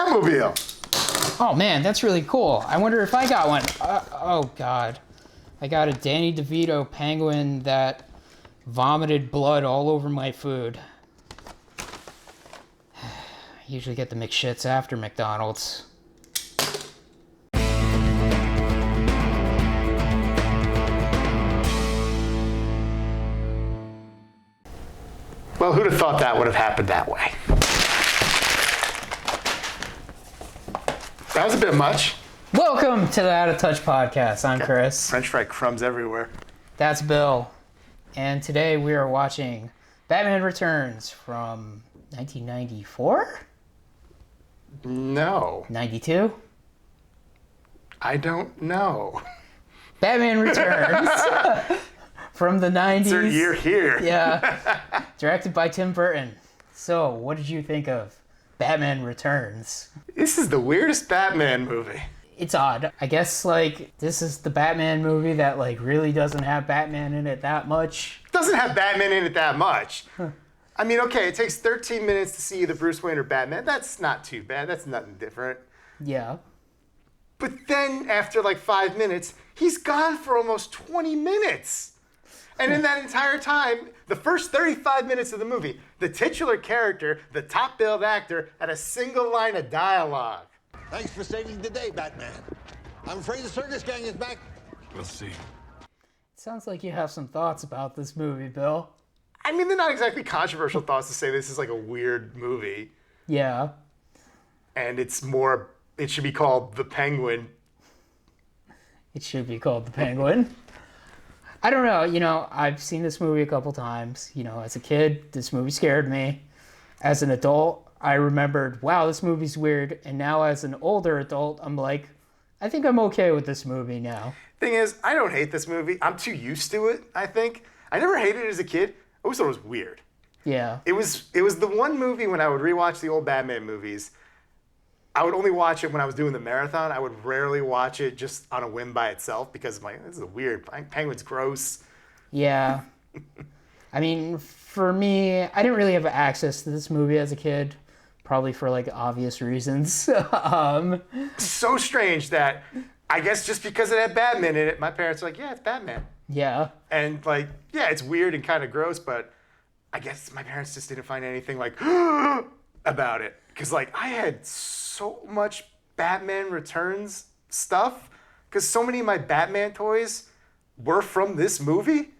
Batmobile. Oh man, that's really cool. I wonder if I got one. Oh god. I got a Danny DeVito penguin that vomited blood all over my food. I usually get the McShits after McDonald's. Well, who'd have thought that would have happened that way? That was a bit much. Welcome to the Out of Touch podcast. I'm Chris. French fry crumbs everywhere. That's Bill. And today we are watching Batman Returns from 1994? No. 92? I don't know. Batman Returns from the 90s. Insert year here. Yeah. Directed by Tim Burton. So, what did you think of Batman Returns? This is the weirdest Batman movie. It's odd. I guess, this is the Batman movie that, really doesn't have Batman in it that much. It doesn't have Batman in it that much. I mean, okay, it takes 13 minutes to see either Bruce Wayne or Batman. That's not too bad. That's nothing different. Yeah. But then, after 5 minutes, he's gone for almost 20 minutes. And in that entire time, the first 35 minutes of the movie, the titular character, the top-billed actor, had a single line of dialogue. Thanks for saving the day, Batman. I'm afraid the circus gang is back. We'll see. It sounds like you have some thoughts about this movie, Bill. I mean, they're not exactly controversial thoughts to say this is a weird movie. Yeah. And it should be called The Penguin. It should be called The Penguin. I don't know, I've seen this movie a couple times. As a kid, this movie scared me. As an adult, I remembered, wow, this movie's weird. And now as an older adult, I'm like, I think I'm okay with this movie now. Thing is, I don't hate this movie. I'm too used to it, I think. I never hated it as a kid. I always thought it was weird. Yeah. It was the one movie when I would rewatch the old Batman movies. I would only watch it when I was doing the marathon. I would rarely watch it just on a whim by itself because I'm like, this is weird. Penguin's gross. Yeah. I mean, for me, I didn't really have access to this movie as a kid. Probably for obvious reasons. So strange that I guess just because it had Batman in it, my parents were like, yeah, it's Batman. Yeah. And yeah, it's weird and kind of gross, but I guess my parents just didn't find anything about it. Because I had so much Batman Returns stuff, because so many of my Batman toys were from this movie,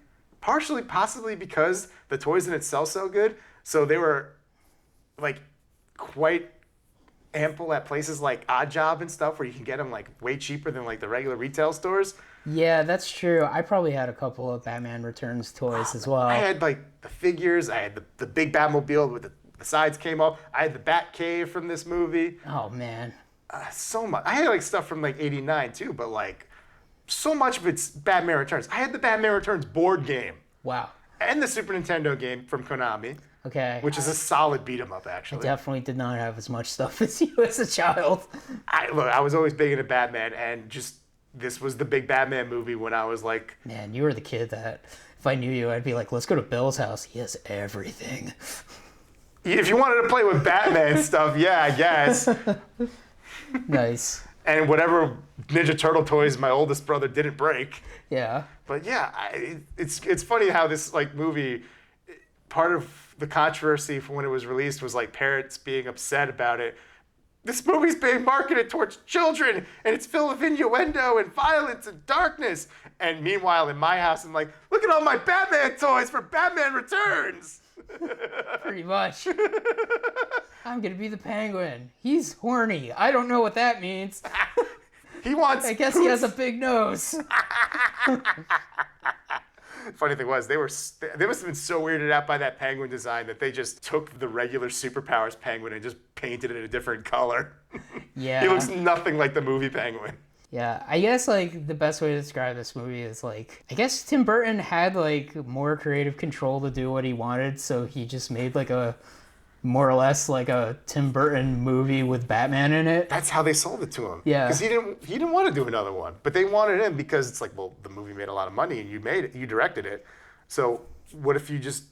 partially possibly because the toys didn't sell so good. So they were quite ample at places like Odd Job and stuff where you can get them way cheaper than the regular retail stores. Yeah, that's true. I probably had a couple of Batman Returns toys as well. I had the figures. I had the big Batmobile with the sides came off. I had the Bat Cave from this movie. Oh man. So much. I had stuff from '89 too, but so much of it's Batman Returns. I had the Batman Returns board game. Wow. And the Super Nintendo game from Konami. Okay. Which is a solid beat 'em up, actually. I definitely did not have as much stuff as you as a child. I was always big into Batman, and this was the big Batman movie when I was Man, you were the kid that if I knew you, I'd be like, let's go to Bill's house. He has everything. If you wanted to play with Batman stuff, yeah, I guess. Nice. And whatever Ninja Turtle toys my oldest brother didn't break. Yeah. But yeah, it's funny how this movie, part of the controversy from when it was released was parents being upset about it. This movie's being marketed towards children, and it's filled with innuendo and violence and darkness. And meanwhile, in my house, I'm like, look at all my Batman toys for Batman Returns. Pretty much. I'm gonna be the Penguin. He's horny. I don't know what that means. He wants. I guess he has a big nose. Funny thing was, they must have been so weirded out by that penguin design that they just took the regular Superpowers penguin and just painted it a different color. Yeah. He looks nothing like the movie Penguin. Yeah, I guess the best way to describe this movie is I guess Tim Burton had more creative control to do what he wanted, so he just made a more or less a Tim Burton movie with Batman in it. That's how they sold it to him. Yeah. Because he didn't want to do another one, but they wanted him because it's well, the movie made a lot of money and you directed it. So what if you just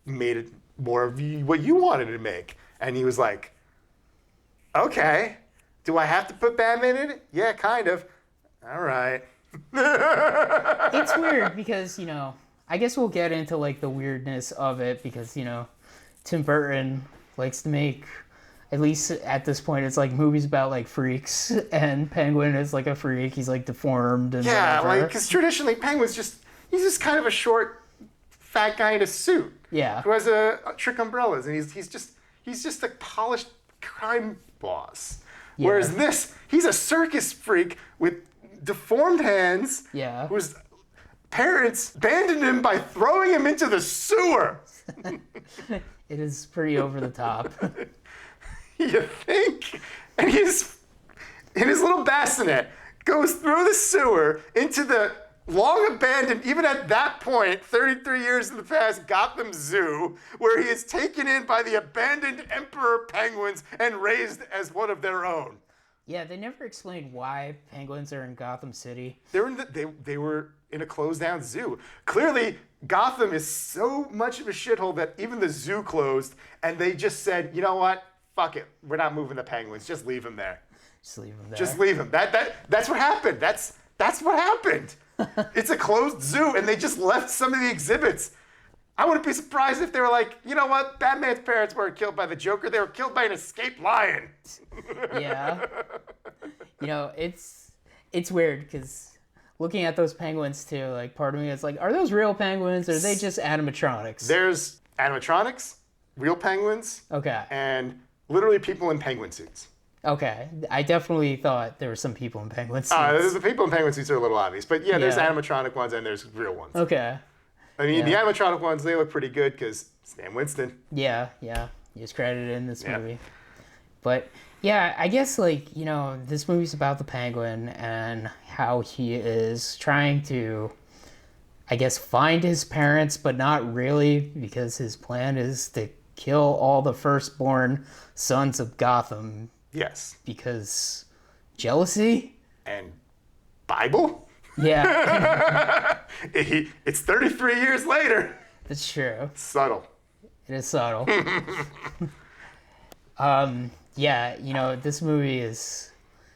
made it more of what you wanted to make? And he was like, okay. Do I have to put Batman in it? Yeah, kind of. All right. It's weird because, I guess we'll get into like the weirdness of it because, Tim Burton likes to make, at least at this point, it's like movies about like freaks, and Penguin is like a freak. He's like deformed and Yeah, whatever. because traditionally Penguin's he's just kind of a short, fat guy in a suit. Yeah. Who has a trick umbrellas, and he's just a polished crime boss. Yeah. Whereas this, he's a circus freak with deformed hands. Yeah. Whose parents abandoned him by throwing him into the sewer. It is pretty over the top. You think? And he's in his little bassinet, goes through the sewer into the long abandoned, even at that point, 33 years in the past, Gotham Zoo, where he is taken in by the abandoned emperor penguins and raised as one of their own. Yeah, they never explained why penguins are in Gotham City. They were in a closed down zoo. Clearly, Gotham is so much of a shithole that even the zoo closed, and they just said, you know what? Fuck it. We're not moving the penguins. Just leave them there. Just leave them there. Just leave them. That's what happened. That's what happened. It's a closed zoo, and they just left some of the exhibits. I wouldn't be surprised if they were like, you know what? Batman's parents weren't killed by the Joker. They were killed by an escaped lion. Yeah. It's weird because looking at those penguins too, like part of me is like, are those real penguins or are they just animatronics? There's animatronics, real penguins, Okay. and literally people in penguin suits. Okay. I definitely thought there were some people in penguin suits. The people in penguin suits are a little obvious, but yeah, there's Yeah. animatronic ones and there's real ones. Okay. I mean, Yeah. the animatronic ones, they look pretty good because Stan Winston. Yeah. He's credited in this Yeah. movie. But yeah, I guess this movie's about the penguin and how he is trying to, I guess, find his parents, but not really because his plan is to kill all the firstborn sons of Gotham Yes. because jealousy? And Bible? Yeah, It's 33 years later. that's true. Subtle. It is subtle. Yeah, this movie is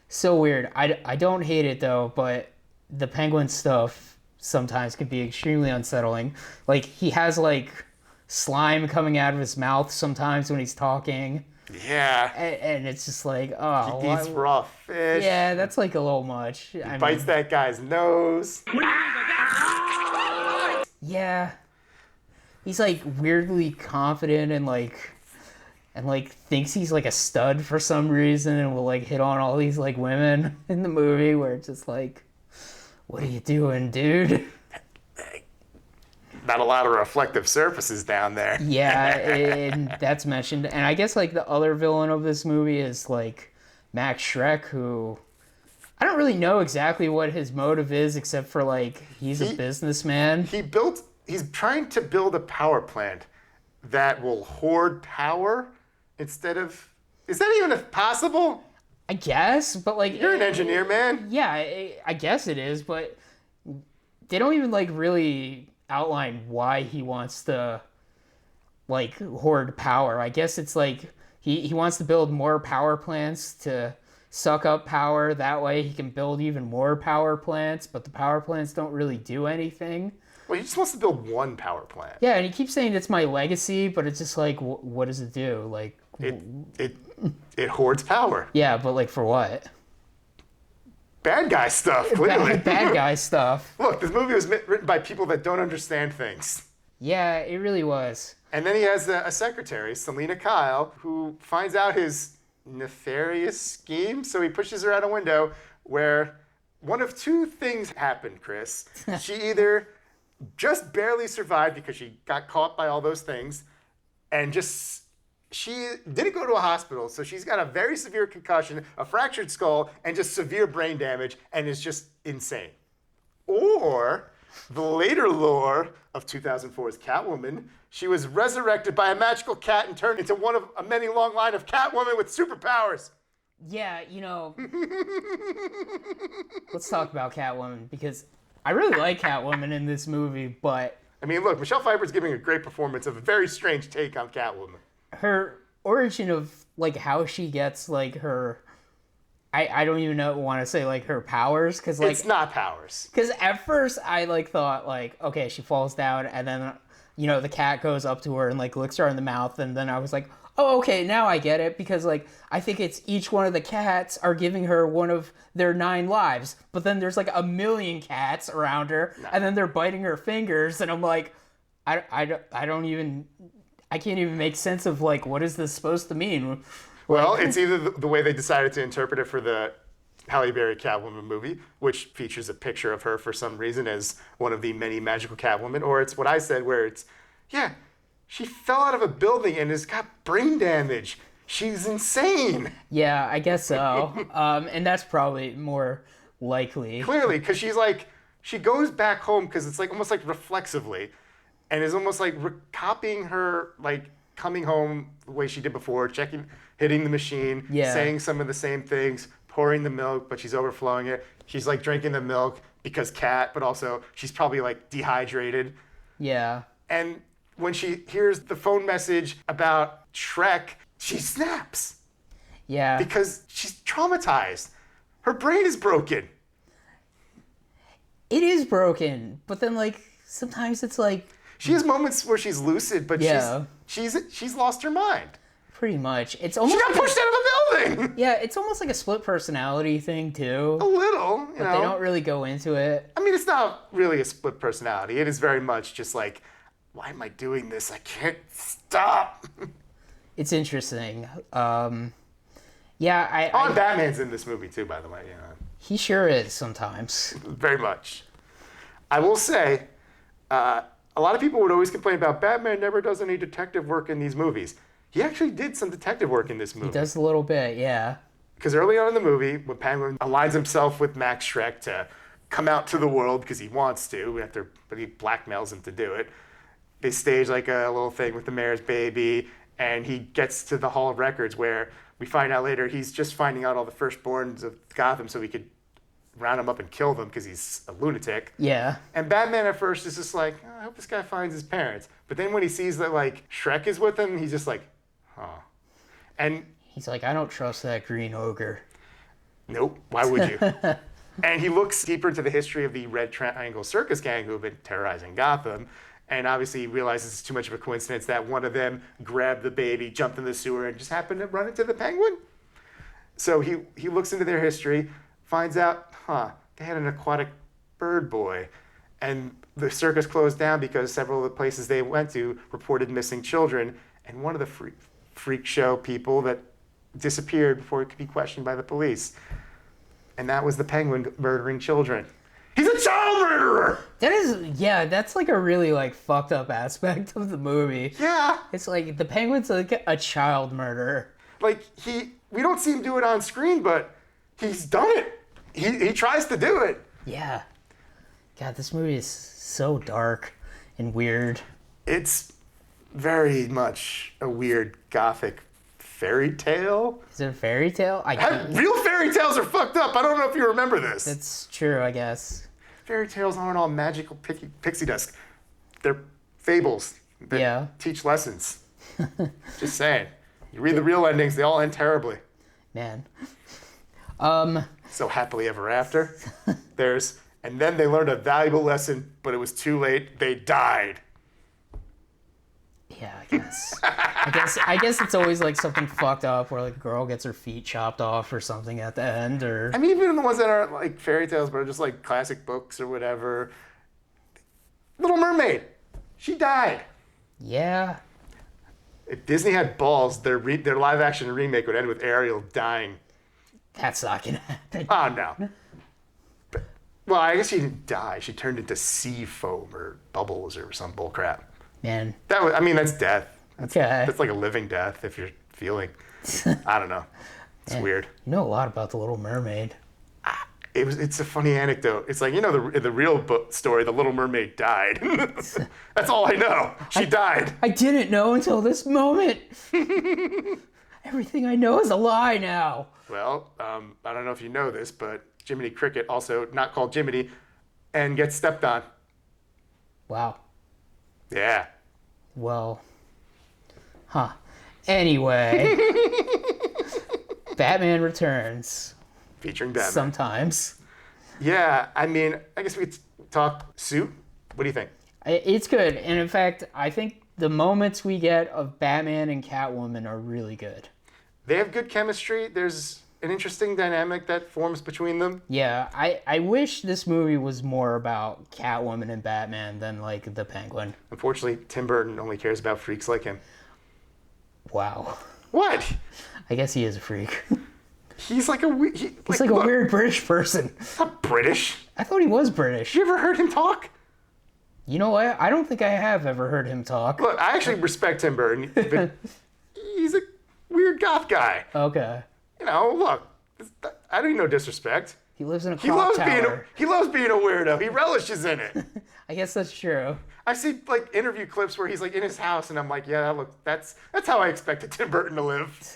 so weird. I don't hate it though, but the penguin stuff sometimes can be extremely unsettling. Like he has like slime coming out of his mouth sometimes when he's talking, Yeah. and it's just like, oh, He eats raw fish. yeah, that's like a little much. I Bites that guy's nose. Yeah, he's like weirdly confident and thinks he's like a stud for some reason and will like hit on all these like women in the movie where it's just like, what are you doing, dude? Not a lot of reflective surfaces down there. Yeah, and that's mentioned. And I guess like the other villain of this movie is like Max Schreck, who I don't really know exactly what his motive is except for like he's a businessman. He's trying to build a power plant that will hoard power instead of. Is that even possible? I guess, but like You're an engineer, man. Yeah, I guess it is, but they don't even like really outline why he wants to like hoard power. I guess it's like he wants to build more power plants to suck up power. That way he can build even more power plants, but the power plants don't really do anything. Well, he just wants to build one power plant. Yeah, and he keeps saying it's my legacy, but it's just like, what does it do? Like, It hoards power. yeah, but like for what? Bad guy stuff, clearly. Bad guy stuff. Look, this movie was written by people that don't understand things. Yeah, it really was. And then he has a secretary, Selena Kyle, who finds out his nefarious scheme. So he pushes her out a window where one of two things happened, Chris. She either just barely survived because she got caught by all those things and she didn't go to a hospital, so she's got a very severe concussion, a fractured skull, and just severe brain damage, and is just insane. Or the later lore of 2004's Catwoman, she was resurrected by a magical cat and turned into one of a many long line of Catwomen with superpowers. Yeah, let's talk about Catwoman, because I really like Catwoman in this movie, but I mean, look, Michelle Pfeiffer's giving a great performance of a very strange take on Catwoman. her origin of like how she gets like her I don't even want to say like her powers because like It's not powers. because at first I like thought like okay she falls down and then the cat goes up to her and like licks her in the mouth and then I was like oh okay now I get it because like I think it's each one of the cats are giving her one of their 9 lives but then there's like a million cats around her and then they're biting her fingers and I'm like I can't even make sense of like what is this supposed to mean. Well, it's either the way they decided to interpret it for the Halle Berry Catwoman movie, which features a picture of her for some reason as one of the many magical Catwomen, or it's what I said where it's, yeah, she fell out of a building and has got brain damage. She's insane. Yeah, I guess so. And that's probably more likely. Clearly, because she goes back home because it's like almost like reflexively and is almost like copying her, like coming home the way she did before, hitting the machine, saying some of the same things, pouring the milk, but she's overflowing it. She's like drinking the milk because cat, but also she's probably like dehydrated. Yeah. And when she hears the phone message about Shrek, she snaps. Yeah. Because she's traumatized. Her brain is broken. It is broken, but then like sometimes it's like She has moments where she's lucid, but she's lost her mind. pretty much. It's almost She got like pushed out of the building. yeah, it's almost like a split personality thing too. A little, you know. They don't really go into it. I mean, it's not really a split personality. It is very much just like, why am I doing this? I can't stop. It's interesting. Batman's in this movie too, by the way. He sure is sometimes. Very much. I will say, a lot of people would always complain about Batman never does any detective work in these movies. He actually did some detective work in this movie. He does a little bit, yeah. Because early on in the movie, when Penguin aligns himself with Max Schreck to come out to the world because he wants to, but he blackmails him to do it, they stage like a little thing with the mayor's baby, and he gets to the Hall of Records where we find out later he's just finding out all the firstborns of Gotham so he could round them up and kill them because he's a lunatic. Yeah. And Batman at first is just like, oh, I hope this guy finds his parents. But then when he sees that like Shrek is with him, he's just like, huh. And he's like, I don't trust that green ogre. Nope, why would you? And he looks deeper into the history of the Red Triangle Circus Gang who have been terrorizing Gotham. And obviously he realizes it's too much of a coincidence that one of them grabbed the baby, jumped in the sewer, and just happened to run into the Penguin. So he looks into their history, finds out, they had an aquatic bird boy. And the circus closed down because several of the places they went to reported missing children. And one of the freak show people that disappeared before it could be questioned by the police. And that was the Penguin murdering children. He's a child murderer! That's like a really like fucked up aspect of the movie. Yeah. It's like the Penguin's like a child murderer. Like we don't see him do it on screen, but he's done it. He tries to do it. Yeah. God, this movie is so dark and weird. It's very much a weird gothic fairy tale. Is it a fairy tale? Real fairy tales are fucked up. I don't know if you remember this. That's true, I guess. Fairy tales aren't all magical pixie dust. They're fables that teach lessons. Just saying. You read the real endings, they all end terribly. Man. So happily ever after. And then they learned a valuable lesson, but it was too late. They died. Yeah, I guess it's always like something fucked up where like a girl gets her feet chopped off or something at the end, or I mean, even the ones that aren't like fairy tales, but are just like classic books or whatever. Little Mermaid, she died. Yeah. If Disney had balls, their live action remake would end with Ariel dying. That's not gonna happen. Oh no. Well, I guess she didn't die. She turned into sea foam or bubbles or some bullcrap. Man. That's death. Okay. That's like a living death if you're feeling. I don't know. It's weird. You know a lot about The Little Mermaid. It's a funny anecdote. It's like, the real book story, The Little Mermaid died. That's all I know. She died. I didn't know until this moment. Everything I know is a lie now. Well, I don't know if you know this, but Jiminy Cricket, also not called Jiminy, and gets stepped on. Wow. Yeah. Well, Anyway, Batman Returns. featuring Batman. sometimes. Yeah, I mean, I guess we could talk suit. What do you think? It's good. And in fact, I think the moments we get of Batman and Catwoman are really good. They have good chemistry. There's an interesting dynamic that forms between them. Yeah, I wish this movie was more about Catwoman and Batman than, like, the Penguin. Unfortunately, Tim Burton only cares about freaks like him. Wow. What? I guess he is a freak. He's like a He's like a weird British person. Not British. I thought he was British. You ever heard him talk? You know what? I don't think I have ever heard him talk. Look, I actually respect Tim Burton, but he's a weird goth guy. Okay. You know, look, I don't need no disrespect. He lives in a He clock loves tower. he loves being a weirdo. He relishes in it. I guess that's true. I see like interview clips where he's like in his house, and I'm like, yeah, look, that's how I expected Tim Burton to live.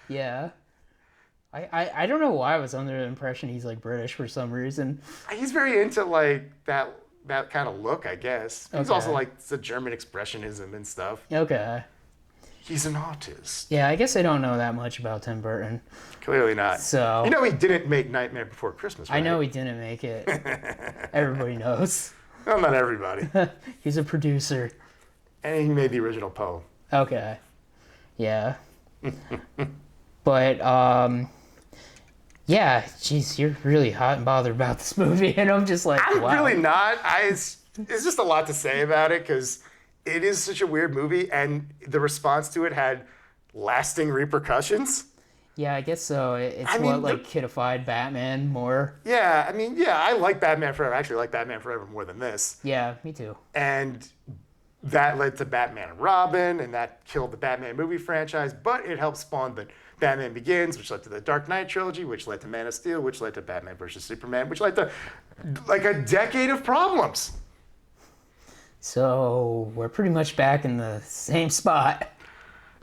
Yeah. I don't know why I was under the impression he's like British for some reason. He's very into like that kind of look, I guess. He's Okay. also like the German expressionism and stuff. Okay. He's an artist. Yeah, I guess I don't know that much about Tim Burton. Clearly not. So You know he didn't make Nightmare Before Christmas, right? I know he didn't make it. Everybody knows. Well, not everybody. He's a producer. And he made the original poem. Okay. Yeah. But yeah, geez, you're really hot and bothered about this movie, and I'm just like, I'm wow. really not. It's just a lot to say about it because it is such a weird movie, and the response to it had lasting repercussions. Yeah, I guess so. It's I mean, like kidified Batman more. Yeah, I mean, yeah, I like Batman Forever. I actually like Batman Forever more than this. Yeah, me too. And that led to Batman and Robin, and that killed the Batman movie franchise, but it helped spawn the Batman Begins, which led to the Dark Knight trilogy, which led to Man of Steel, which led to Batman vs. Superman, which led to like a decade of problems. So we're pretty much back in the same spot.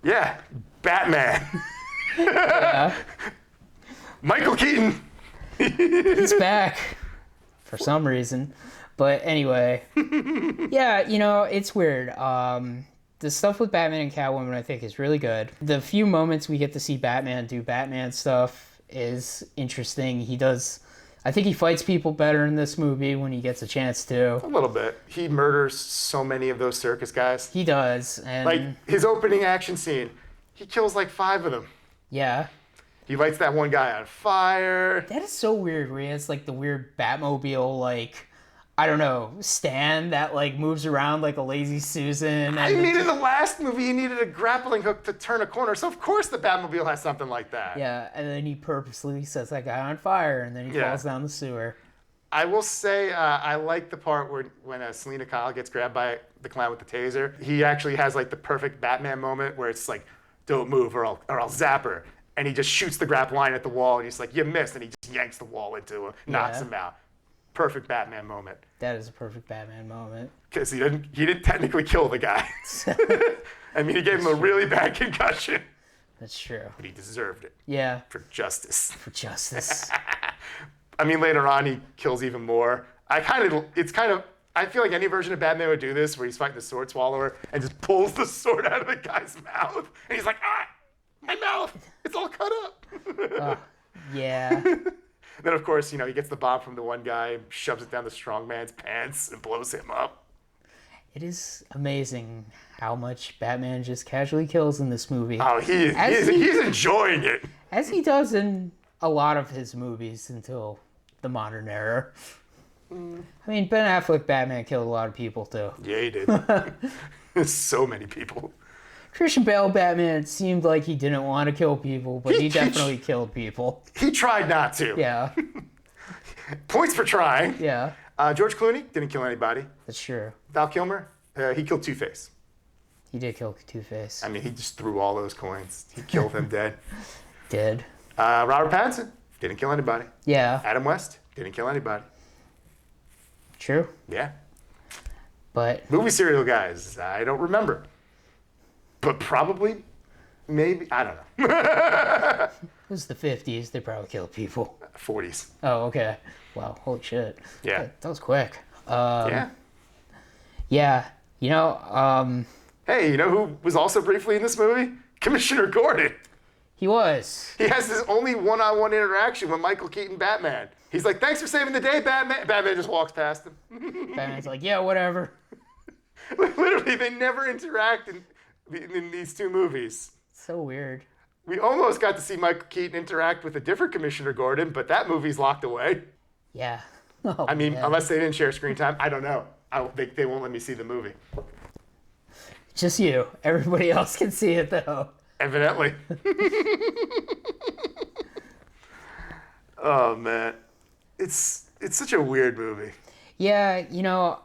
Yeah, Batman. Yeah, Michael Keaton. he's back for some reason. But anyway, yeah, you know, it's weird. The stuff with Batman and Catwoman, I think, is really good. The few moments we get to see Batman do Batman stuff is interesting. I think he fights people better in this movie when he gets a chance to. A little bit. He murders so many of those circus guys. He does, and Like his opening action scene, he kills like 5 of them. yeah. He lights that one guy on fire. That is so weird where he has like the weird Batmobile, like, I don't know, stand that like moves around like a lazy Susan. And I mean, in the last movie, he needed a grappling hook to turn a corner, so of course the Batmobile has something like that. yeah, and then he purposely sets that guy on fire and then he Yeah. falls down the sewer. I will say I like the part where when Selena Kyle gets grabbed by the clown with the taser. He actually has like the perfect Batman moment where it's like, don't move or I'll zap her. And he just shoots the grap line at the wall and he's like, you missed. And he just yanks the wall into him, knocks Yeah. him out. Perfect Batman moment. That is a perfect Batman moment. Because he didn't technically kill the guy. I mean, he gave him a really bad concussion. That's true. But he deserved it Yeah, for justice. for justice. I mean, later on, he kills even more. I feel like any version of Batman would do this, where he's fighting the sword swallower and just pulls the sword out of the guy's mouth. And he's like, my mouth, it's all cut up. Yeah. Then, of course, he gets the bomb from the one guy, shoves it down the strong man's pants, and blows him up. It is amazing how much Batman just casually kills in this movie. Oh, he's enjoying it. As he does in a lot of his movies until the modern era. I mean, Ben Affleck Batman killed a lot of people, too. Yeah, he did. So many people. Christian Bale Batman, it seemed like he didn't want to kill people, but he definitely killed people. He tried not to. Yeah, Points for trying. yeah, George Clooney didn't kill anybody. that's true. Val Kilmer, he killed Two-Face. He did kill Two-Face. I mean, he just threw all those coins. He killed them dead. Did. Robert Pattinson didn't kill anybody. Yeah, Adam West didn't kill anybody. true. Yeah. But Movie serial guys, I don't remember. But probably, maybe, I don't know. it was the 50s. They probably killed people. 40s. Oh, okay. Wow, holy shit. Yeah. That was quick. Yeah. Yeah, you know, Hey, you know who was also briefly in this movie? Commissioner Gordon. He was. He has his only one-on-one interaction with Michael Keaton Batman. He's like, thanks for saving the day, Batman. Batman just walks past him. Batman's like, yeah, whatever. Literally, they never interact in these two movies. So weird. We almost got to see Michael Keaton interact with a different Commissioner Gordon, but that movie's locked away. Yeah. Oh, I mean, man. unless they didn't share screen time, I don't know. They won't let me see the movie. Just you. Everybody else can see it, though. Evidently. Oh, man. It's such a weird movie. Yeah, you know,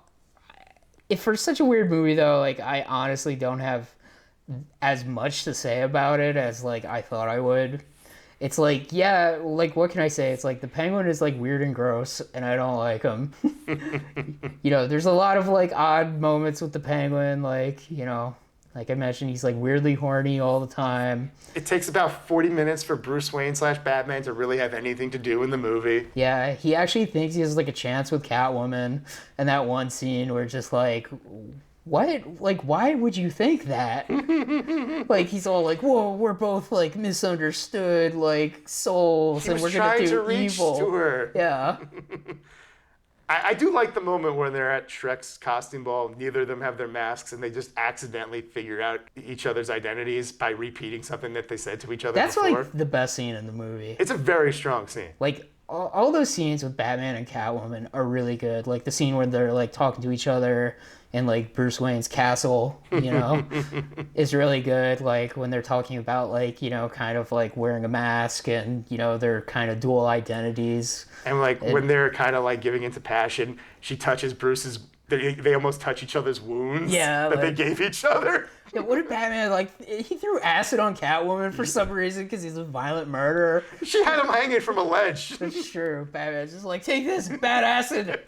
if for such a weird movie, though, like, I honestly don't have as much to say about it as, like, I thought I would. It's like, yeah, like, what can I say? It's like the Penguin is, like, weird and gross, and I don't like him. You know, there's a lot of, like, odd moments with the Penguin, like, you know, like I mentioned, he's, like, weirdly horny all the time. It takes about 40 minutes for Bruce Wayne / Batman to really have anything to do in the movie. Yeah, he actually thinks he has, like, a chance with Catwoman, and that one scene where just, like, what? Like, why would you think that? Like, he's all like, whoa, we're both, like, misunderstood, like, souls, and we're gonna do to reach evil. to her. Yeah. I do like the moment when they're at Shrek's costume ball. Neither of them have their masks, and they just accidentally figure out each other's identities by repeating something that they said to each other That's, before. like, the best scene in the movie. It's a very strong scene. Like, all those scenes with Batman and Catwoman are really good. Like, the scene where they're, like, talking to each other in, like, Bruce Wayne's castle, you know, is really good. Like, when they're talking about, like, you know, kind of, like, wearing a mask and, you know, their kind of dual identities. And, like, when they're kind of, like, giving into passion, she touches Bruce's... They almost touch each other's wounds that they gave each other. Yeah, what did Batman, like, he threw acid on Catwoman for some reason because he's a violent murderer. She had him hanging from a ledge. That's true. Batman's just like, take this, bad acid.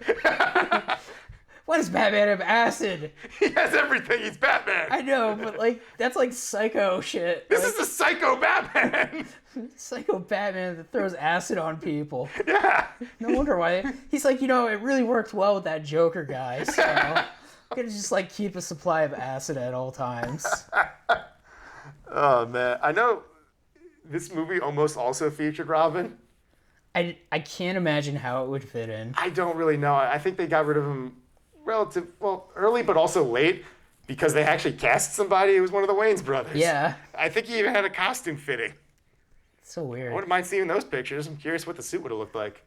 Why does Batman have acid? He has everything. He's Batman. I know, but, like, that's, like, psycho shit. This like, is the psycho Batman. Psycho Batman that throws acid on people. Yeah. No wonder why. He's like, you know, it really worked well with that Joker guy, so I'm gonna just, like, keep a supply of acid at all times. Oh, man. I know this movie almost also featured Robin. I can't imagine how it would fit in. I don't really know. I think they got rid of him early, but also late, because they actually cast somebody who was one of the Wayans brothers. Yeah. I think he even had a costume fitting. It's so weird. I wouldn't mind seeing those pictures. I'm curious what the suit would have looked like.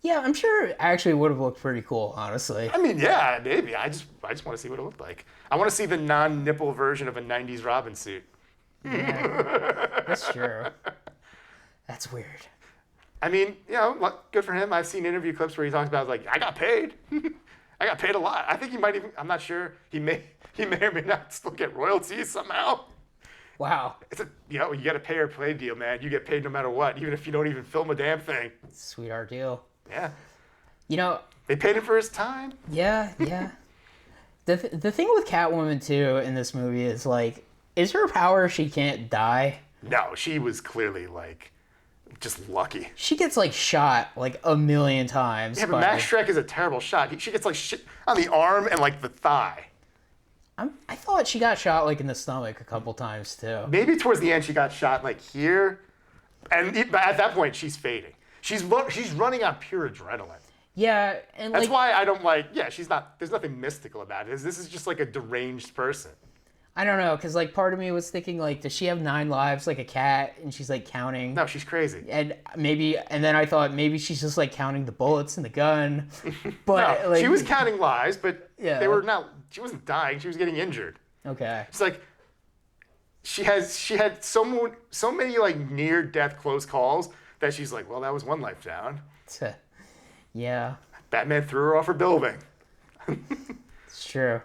Yeah, I'm sure it actually would have looked pretty cool, honestly. I mean, yeah, maybe. I just want to see what it looked like. I want to see the non-nipple version of a 90s Robin suit. Yeah, that's true. That's weird. I mean, you know, good for him. I've seen interview clips where he talks about, like, I got paid. I got paid a lot. I think he might even, I'm not sure, he may or may not still get royalties somehow. Wow. It's you got a pay or play deal, man. You get paid no matter what, even if you don't even film a damn thing. Sweetheart deal. Yeah. You know, They paid him for his time. yeah. The thing with Catwoman, too, in this movie is, like, is her power she can't die? No, she was clearly, like, just lucky. She gets, like, shot, like, a million times. Yeah, but Max Shrek is a terrible shot. She gets, like, shit on the arm and, like, the thigh. I thought she got shot, like, in the stomach a couple times, too. Maybe towards the end she got shot, like, here. But at that point, she's fading. She's running on pure adrenaline. Yeah, and, That's like... why I don't like, she's not, there's nothing mystical about it. This is just, like, a deranged person. I don't know, because, like, part of me was thinking, like, does she have 9 lives like a cat, and she's, like, counting? No, she's crazy. And then I thought maybe she's just, like, counting the bullets in the gun. But, No, like... she was counting lives, but Yeah. she wasn't dying, she was getting injured. Okay. It's like, she had so many, like, near-death close calls that she's like, well, that was one life down. Yeah, Batman threw her off her building. it's true.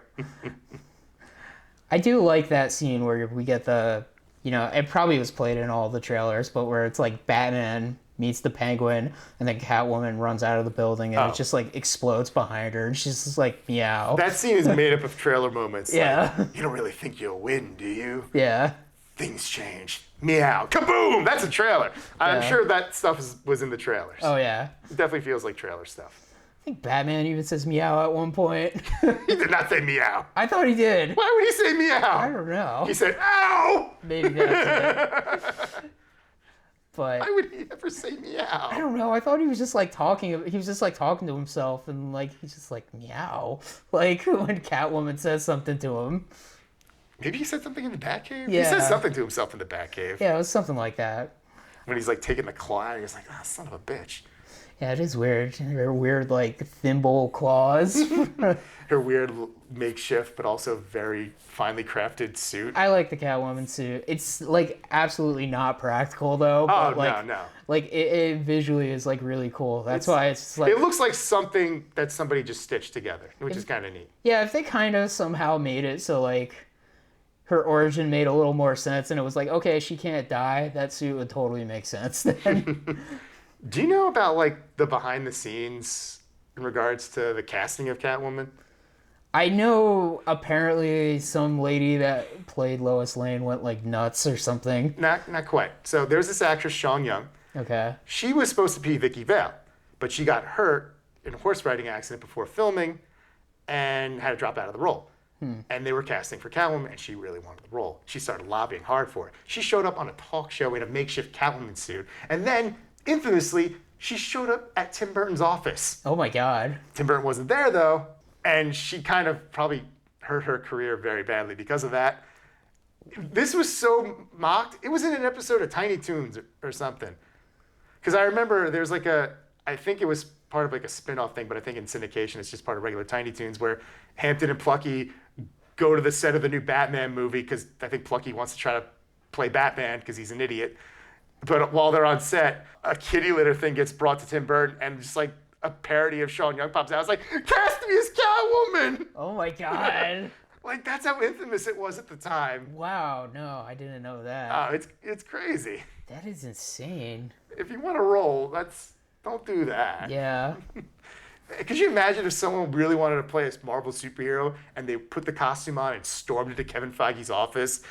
I do like that scene where we get it probably was played in all the trailers, but where it's like Batman meets the Penguin and then Catwoman runs out of the building and it just like explodes behind her and she's just like, meow. That scene is made up of trailer moments. Yeah. Like, you don't really think you'll win, do you? Yeah. Things change. Meow. Kaboom! That's a trailer. I'm sure that stuff was in the trailers. Oh, yeah. It definitely feels like trailer stuff. I think Batman even says meow at one point. He did not say meow. I thought he did. Why would he say meow? I don't know. He said, ow! Maybe that's it. But Why would he ever say meow? I don't know. I thought he was just like talking. He was just like talking to himself, and like he's just like meow. Like when Catwoman says something to him. Maybe he said something in the Batcave? Yeah. He says something to himself in the Batcave. Yeah, it was something like that. When he's like taking the claw, he's like, "Ah, son of a bitch." Yeah, it is weird. They're weird, like thimble claws. Her weird makeshift, but also very finely crafted suit. I like the Catwoman suit. It's like absolutely not practical though. Oh, But, like, no. Like it visually is like really cool. That's why it's like It looks like something that somebody just stitched together, which is kind of neat. yeah. If they kind of somehow made it so like her origin made a little more sense, and it was like okay, she can't die. That suit would totally make sense then. Do you know about like the behind the scenes in regards to the casting of Catwoman? I know apparently some lady that played Lois Lane went like nuts or something. Not quite. So there's this actress, Sean Young. Okay. She was supposed to be Vicky Vale, but she got hurt in a horse riding accident before filming and had to drop out of the role. And they were casting for Catwoman, and she really wanted the role. She started lobbying hard for it. She showed up on a talk show in a makeshift Catwoman suit, and then, infamously, she showed up at Tim Burton's office. Oh my God. Tim Burton wasn't there, though, and she kind of probably hurt her career very badly because of that. This was so mocked. It was in an episode of Tiny Toons or something. Because I remember there's like I think it was part of like a spin-off thing, but I think in syndication it's just part of regular Tiny Toons where Hampton and Plucky go to the set of the new Batman movie because I think Plucky wants to try to play Batman because he's an idiot. But while they're on set, a kitty litter thing gets brought to Tim Burton and just like a parody of Sean Young pops out. It's like, cast me as Catwoman! Oh my God. Like, that's how infamous it was at the time. Wow. No, I didn't know that. It's crazy. That is insane. If you want to roll, don't do that. Yeah. Could you imagine if someone really wanted to play a Marvel superhero and they put the costume on and stormed into Kevin Feige's office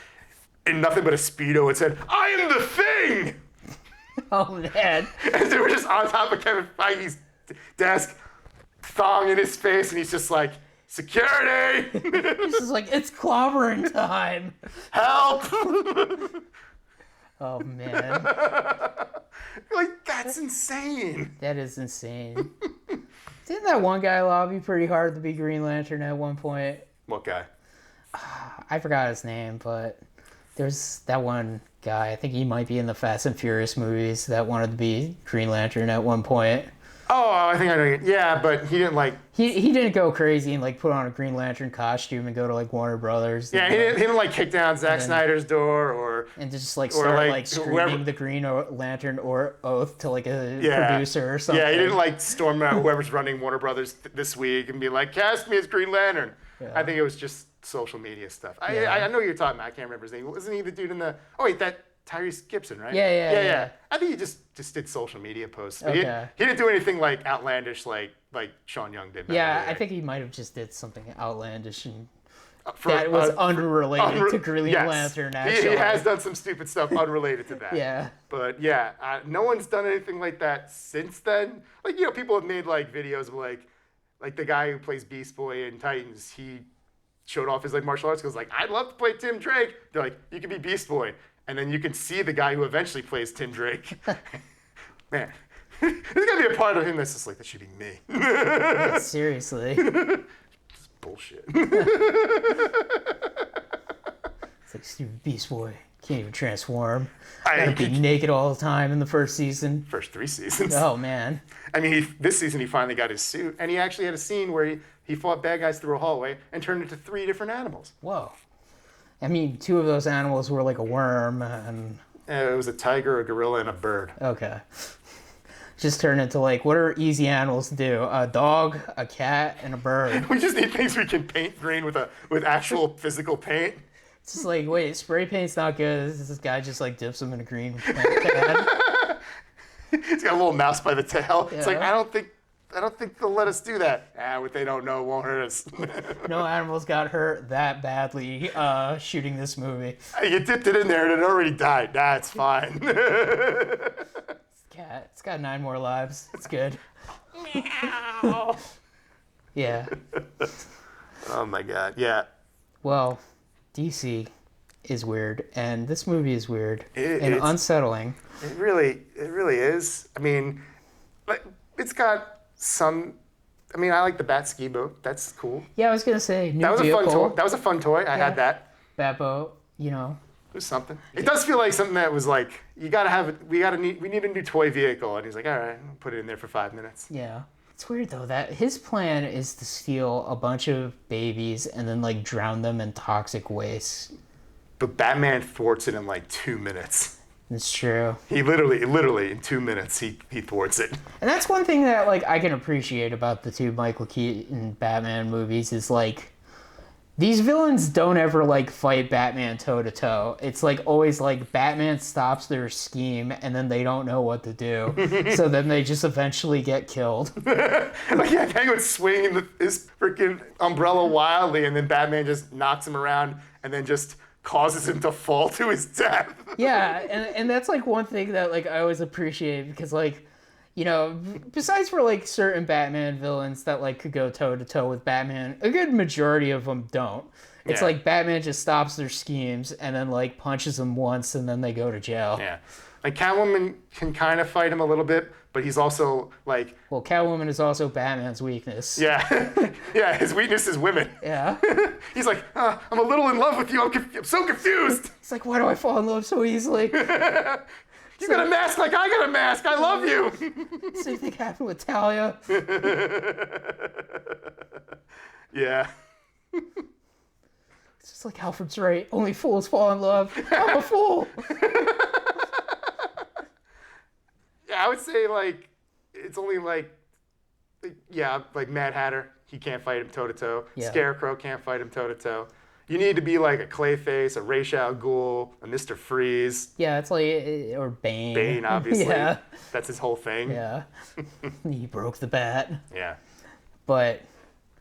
in nothing but a Speedo and said, I am the Thing! Oh man. And they were just on top of Kevin Feige's desk, thong in his face, and he's just like, security! This is like, it's clobbering time. Help! Oh man. Like, that's insane. That is insane. Didn't that one guy lobby pretty hard to be Green Lantern at one point? What guy? I forgot his name, but there's that one guy. I think he might be in the Fast and Furious movies that wanted to be Green Lantern at one point. Oh, I think I know. Yeah, but he didn't like. He didn't go crazy and like put on a Green Lantern costume and go to like Warner Brothers. Yeah, he didn't like kick down Zack Snyder's door or. And to just like start like, like screaming whoever- the Green Lantern or oath to like a producer or something. Yeah, he didn't like storm out whoever's running Warner Brothers this week and be like, cast me as Green Lantern. Yeah. I think it was just social media stuff. Yeah. I know you're talking about. I can't remember his name. Wasn't he the dude in the? Oh wait, that Tyrese Gibson, right? Yeah. I think he just did social media posts. Okay. He didn't do anything like outlandish like Sean Young did. back Yeah, in the I day. think he might have just did something outlandish and For- that was for- unrelated to Green yes. Lantern. He Actually, has done some stupid stuff unrelated to that. Yeah. But yeah, no one's done anything like that since then. Like, people have made like videos of like the guy who plays Beast Boy in Titans. He showed off his like martial arts skills. Like, I'd love to play Tim Drake. They're like, you can be Beast Boy, and then you can see the guy who eventually plays Tim Drake. Man, there's gotta be a part of him that's just like, that should be me. Yeah, seriously. It's bullshit. It's like stupid Beast Boy. Can't even transform. I- Gotta be naked all the time in the first season. First 3 seasons. Oh man. I mean, this season he finally got his suit, and he actually had a scene where he fought bad guys through a hallway and turned into 3 different animals. Whoa. I mean, 2 of those animals were like a worm and It was a tiger, a gorilla, and a bird. okay. Just turned into like, what are easy animals to do? A dog, a cat, and a bird. We just need things we can paint green with actual physical paint. It's just like, wait, spray paint's not good. This guy just like dips them in a green can. He's got a little mouse by the tail. It's like, Yeah. I don't think they'll let us do that. What they don't know won't hurt us. No animals got hurt that badly shooting this movie. You dipped it in there and it already died. That's fine. Cat, it's got 9 more lives. It's good. Yeah. Oh my god. Yeah. Well, DC, is weird, and this movie is weird and It's unsettling. It really is. I mean, like, it's got some. I mean, I like the Bat ski boat. That's cool. Yeah, I was gonna say new That was vehicle, a fun toy. That was a fun toy. I had that. Bat boat. It was something. It does feel like something that was like, you gotta have it. We need a new toy vehicle, and he's like, all right, I'll put it in there for 5 minutes. Yeah. It's weird though that his plan is to steal a bunch of babies and then like drown them in toxic waste. But Batman thwarts it in like 2 minutes. It's true. He literally in 2 minutes he thwarts it. And that's one thing that like I can appreciate about the two Michael Keaton Batman movies is like these villains don't ever like fight Batman toe to toe. It's like always like Batman stops their scheme and then they don't know what to do. So then they just eventually get killed. Like, yeah, Penguin's swinging his freaking umbrella wildly, and then Batman just knocks him around and then just causes him to fall to his death. Yeah, and that's like one thing that like I always appreciate because like, you know, besides for like certain Batman villains that like could go toe to toe with Batman, a good majority of them don't. It's Yeah. like Batman just stops their schemes and then like punches them once and then they go to jail. Yeah. Like, Catwoman can kind of fight him a little bit, but he's also like, Well, Catwoman is also Batman's weakness. yeah, yeah, his weakness is women. Yeah. He's like, I'm a little in love with you. I'm so confused. It's like, why do I fall in love so easily? You got a mask like I got a mask. I love you. Same thing happened with Talia. Yeah. It's just like Alfred's right. Only fools fall in love. I'm a fool. Yeah, I would say like it's only like Mad Hatter. He can't fight him toe to toe. Yeah. Scarecrow can't fight him toe to toe. You need to be like a Clayface, a Ra's al Ghul, a Mr. Freeze. Yeah, it's like, or Bane. Bane, obviously. Yeah. That's his whole thing. Yeah. He broke the bat. Yeah. But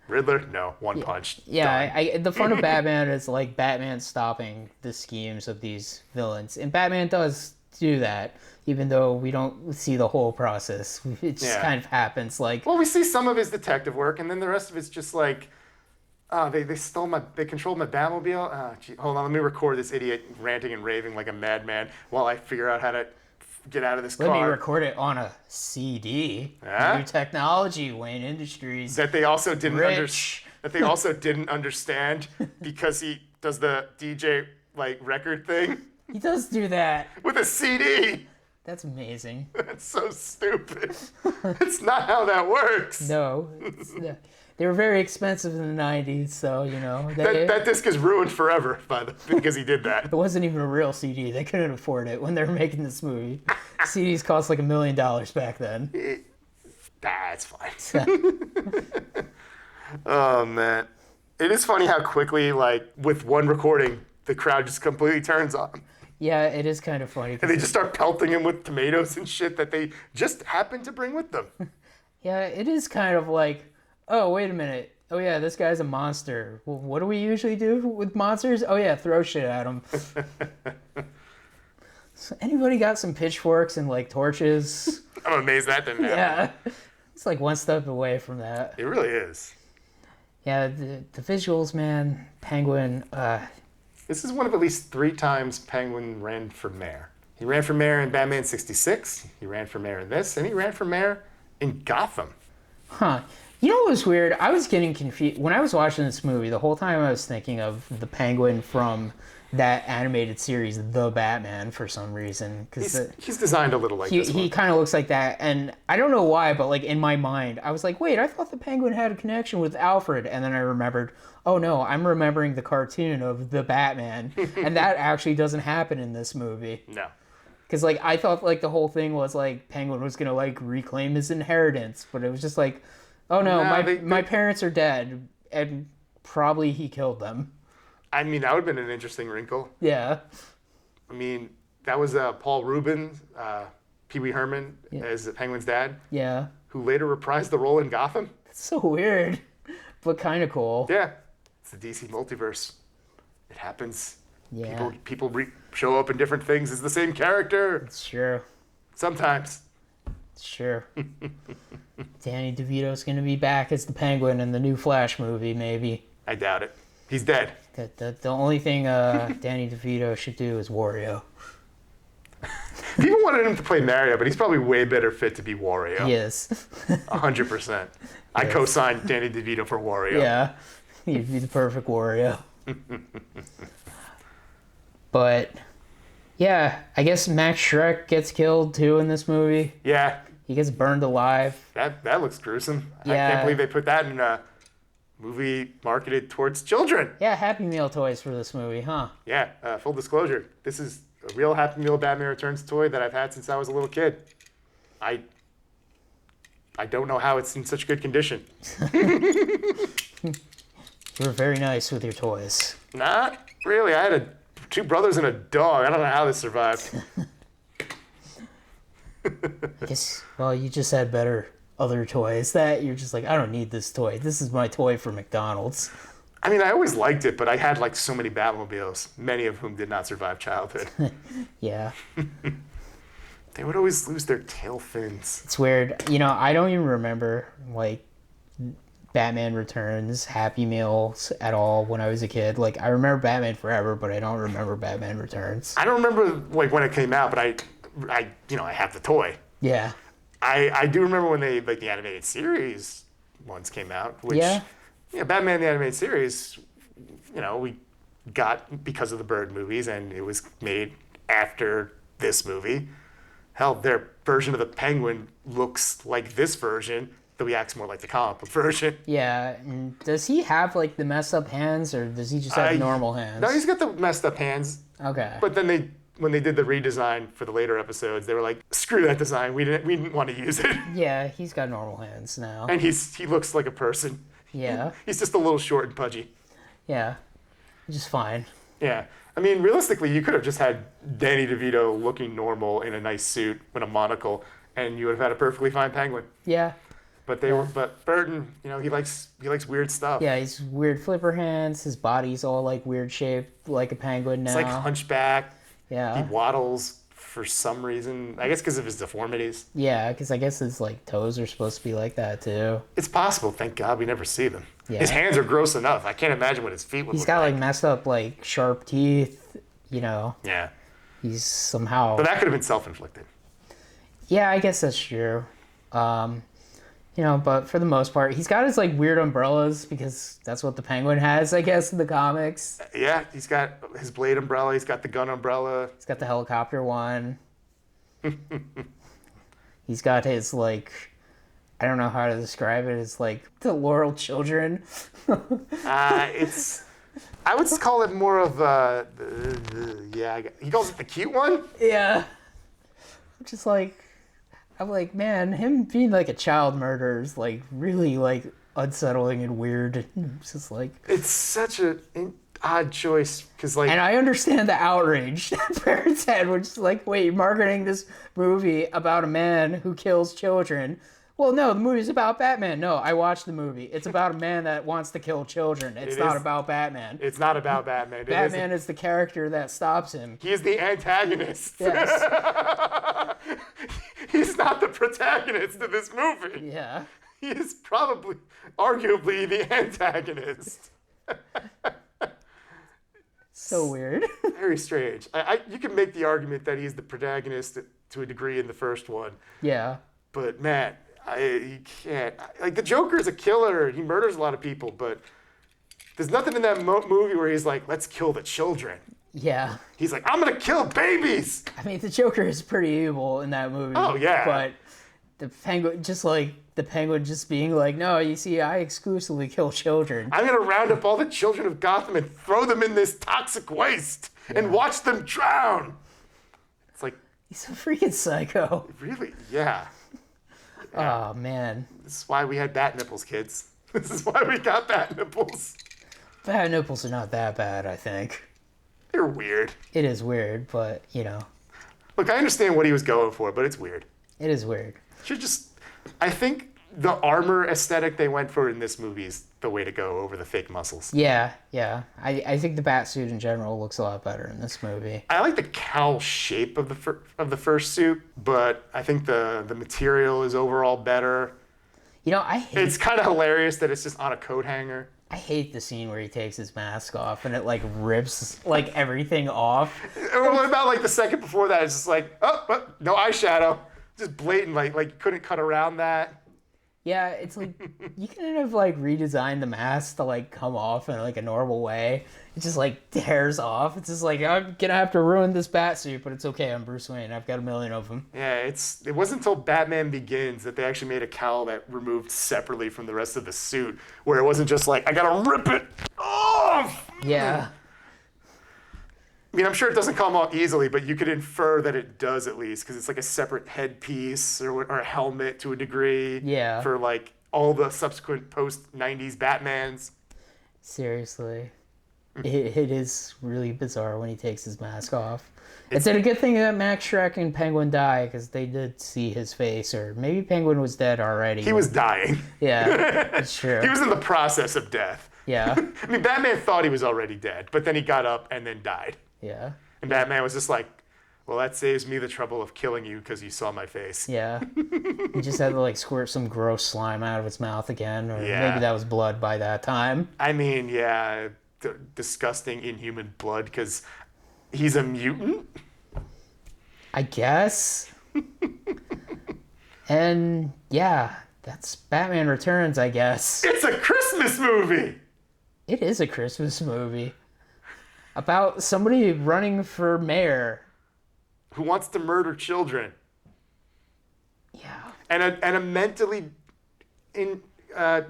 Riddler, no, one punch. yeah, done. the fun of Batman is like Batman stopping the schemes of these villains. And Batman does do that, even though we don't see the whole process. It just Yeah. kind of happens. Like, Well, we see some of his detective work, and then the rest of it's just like, they controlled my Batmobile. Gee, hold on, let me record this idiot ranting and raving like a madman while I figure out how to get out of this let me car. record it on a CD. Huh? New technology, Wayne Industries. That they also didn't Rich. understand because he does the DJ like record thing He does do that. with a CD. That's amazing. That's so stupid. It's not how that works. No, they were very expensive in the 90s, so, you know. That disc is ruined forever because he did that. It wasn't even a real CD. They couldn't afford it when they were making this movie. CDs cost like $1 million back then. That's fine. Oh, man. It is funny how quickly, like, with one recording, the crowd just completely turns on him. Yeah, it is kind of funny. And they just start pelting him with tomatoes and shit that they just happen to bring with them. Yeah, it is kind of like, oh, wait a minute. Oh, yeah, this guy's a monster. Well, what do we usually do with monsters? Oh, yeah, throw shit at them. So anybody got some pitchforks and, like, torches? I'm amazed that didn't happen. Yeah. It's like one step away from that. It really is. Yeah, the visuals, man. Penguin, This is one of at least 3 times Penguin ran for mayor. He ran for mayor in Batman 66, he ran for mayor in this, and he ran for mayor in Gotham. huh. You know what was weird? I was getting confused. When I was watching this movie, the whole time I was thinking of the Penguin from that animated series, The Batman, for some reason. He's designed a little like this He one. kind of looks like that, and I don't know why, but like in my mind, I was like, wait, I thought the Penguin had a connection with Alfred, and then I remembered, oh no, I'm remembering the cartoon of the Batman, and that actually doesn't happen in this movie. No. Because like I thought like the whole thing was like Penguin was gonna like reclaim his inheritance, but it was just like, oh no, No, my parents are dead, and probably he killed them. I mean, that would have been an interesting wrinkle. Yeah. I mean, that was Paul Rubin, Pee Wee Herman as the Penguin's dad, Yeah. who later reprised the role in Gotham. It's so weird, but kind of cool. Yeah. It's the DC multiverse. It happens. Yeah. People show up in different things as the same character. It's true. Sometimes. Sure. Danny DeVito's gonna be back as the Penguin in the new Flash movie, maybe. I doubt it. He's dead. The only thing Danny DeVito should do is Wario. People wanted him to play Mario, but he's probably way better fit to be Wario. He is. 100%. I co-signed Danny DeVito for Wario. Yeah, he'd be the perfect Wario. But, yeah, I guess Max Shrek gets killed too in this movie. Yeah. He gets burned alive. That looks gruesome. Yeah. I can't believe they put that in a movie marketed towards children. Yeah, Happy Meal toys for this movie, huh? Yeah, full disclosure. This is a real Happy Meal Batman Returns toy that I've had since I was a little kid. I don't know how it's in such good condition. You were very nice with your toys. Not really. I had two brothers and a dog. I don't know how this survived. I guess, well, you just had better other toys that you're just like, I don't need this toy. This is my toy for McDonald's. I mean, I always liked it, but I had like so many Batmobiles, many of whom did not survive childhood. Yeah. They would always lose their tail fins. It's weird. You know, I don't even remember, like, Batman Returns, Happy Meals at all when I was a kid. Like, I remember Batman Forever, but I don't remember Batman Returns. I don't remember like when it came out, but I have the toy. Yeah. I do remember when they like the animated series ones came out, which Batman the animated series, we got because of the Bird movies, and it was made after this movie. Hell, their version of the Penguin looks like this version, though he acts more like the comic book version. Yeah. And does he have, like, the messed up hands, or does he just have normal hands? No, he's got the messed up hands. Okay. But then when they did the redesign for the later episodes, they were like, screw that design. We didn't want to use it. Yeah, he's got normal hands now. And he looks like a person. Yeah. He's just a little short and pudgy. Yeah. Just fine. Yeah. I mean, realistically, you could have just had Danny DeVito looking normal in a nice suit with a monocle, and you would have had a perfectly fine Penguin. Yeah. But but Burton, he likes weird stuff. Yeah, he's weird flipper hands. His body's all, like, weird shaped, like a penguin now. It's like hunchback. Yeah. He waddles for some reason. I guess because of his deformities. Yeah, because I guess his, like, toes are supposed to be like that, too. It's possible. Thank God we never see them. Yeah. His hands are gross enough. I can't imagine what his feet would He's look got, like. like, messed up, like, sharp teeth, Yeah. He's somehow... But that could have been self-inflicted. Yeah, I guess that's true. But for the most part, he's got his, like, weird umbrellas because that's what the Penguin has, I guess, in the comics. Yeah, he's got his blade umbrella. He's got the gun umbrella. He's got the helicopter one. He's got his, like... I don't know how to describe it. It's like the Laurel Children. I would call it more of he calls it the cute one. Yeah. I'm like, man, him being like a child murderer is like really like unsettling and weird. It's just like, it's such an odd choice because like, and I understand the outrage that parents had, which is like, wait, you're marketing this movie about a man who kills children. Well, no, the movie's about Batman. No, I watched the movie. It's about a man that wants to kill children. It's not about Batman. It's not about Batman. Batman is the character that stops him. He is the antagonist. Yes. He's not the protagonist of this movie. Yeah. He is arguably the antagonist. So weird. Very strange. You can make the argument that he's the protagonist to a degree in the first one. Yeah. But man, you can't. Like the Joker is a killer. He murders a lot of people, but there's nothing in that movie where he's like, "Let's kill the children." Yeah. He's like, "I'm gonna kill babies." I mean, the Joker is pretty evil in that movie. Oh yeah. But the Penguin just being like, "No, you see, I exclusively kill children." I'm gonna round up all the children of Gotham and throw them in this toxic waste and watch them drown. It's like he's a freaking psycho. Really? Yeah. Oh man. This is why we had bat nipples, kids. This is why we got bat nipples. Bat nipples are not that bad, I think. They're weird. It is weird, but Look, I understand what he was going for, but it's weird. It is weird. I think the armor aesthetic they went for in this movie is the way to go over the fake muscles. Yeah. I think the bat suit in general looks a lot better in this movie. I like the cowl shape of the first suit, but I think the material is overall better. I hate... It's kind of hilarious that it's just on a coat hanger. I hate the scene where he takes his mask off and it like rips like everything off. What about like the second before that? It's just like, oh, no eyeshadow. Just blatant, like you couldn't cut around that. Yeah, it's like you kind of like redesign the mask to like come off in like a normal way. It just like tears off. It's just like, I'm gonna have to ruin this bat suit, but it's okay. I'm Bruce Wayne. I've got a million of them. Yeah, it wasn't until Batman Begins that they actually made a cowl that removed separately from the rest of the suit, where it wasn't just like, I gotta rip it off. Yeah. I mean, I'm sure it doesn't come off easily, but you could infer that it does at least, because it's like a separate headpiece or a helmet to a degree. Yeah. For like all the subsequent post-90s Batmans. Seriously. It is really bizarre when he takes his mask off. It's a good thing that Max Schreck and Penguin die, because they did see his face, or maybe Penguin was dead already. He was dying. Yeah, that's true. He was in the process of death. Yeah. I mean, Batman thought he was already dead, but then he got up and then died. Yeah. And Batman was just like, well, that saves me the trouble of killing you because you saw my face. Yeah. He just had to like squirt some gross slime out of his mouth again, or Yeah. maybe that was blood by that time. I mean, yeah, disgusting inhuman blood because he's a mutant. I guess. And yeah, that's Batman Returns, I guess. It's a Christmas movie. It is a Christmas movie about somebody running for mayor. Who wants to murder children. Yeah. And a mentally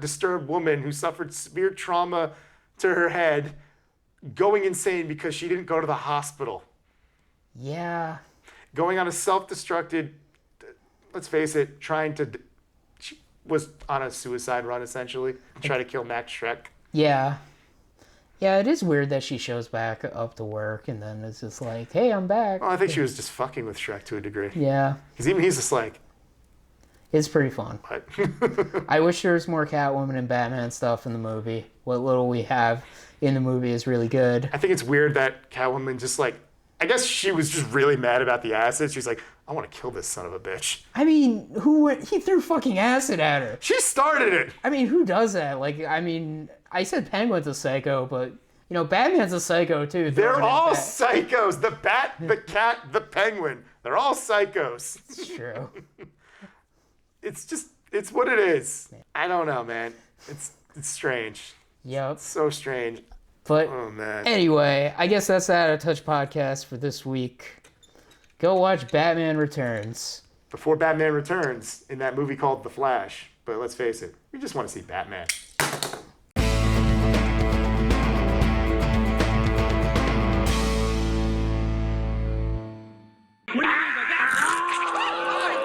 disturbed woman who suffered severe trauma to her head going insane because she didn't go to the hospital. Yeah. Going on a self-destructed, let's face it, she was on a suicide run essentially, trying to kill Max Schreck. Yeah. Yeah, it is weird that she shows back up to work and then it's just like, hey, I'm back. Well, I think she was just fucking with Shrek to a degree. Yeah. Because even he's just like, It's pretty fun. what? I wish there was more Catwoman and Batman stuff in the movie. What little we have in the movie is really good. I think it's weird that Catwoman just like, I guess she was just really mad about the acid. She's like, I want to kill this son of a bitch. I mean, he threw fucking acid at her. She started it. I mean, who does that? Like, I mean, I said Penguin's a psycho, but, you know, Batman's a psycho, too. They're all psychos. The bat, the cat, the penguin. They're all psychos. It's true. It's what it is. I don't know, man. It's strange. Yep. So strange. But Oh, man. anyway, I guess that's the Out of Touch podcast for this week. Go watch Batman Returns. Before Batman Returns in that movie called The Flash. But let's face it, we just want to see Batman. Ah!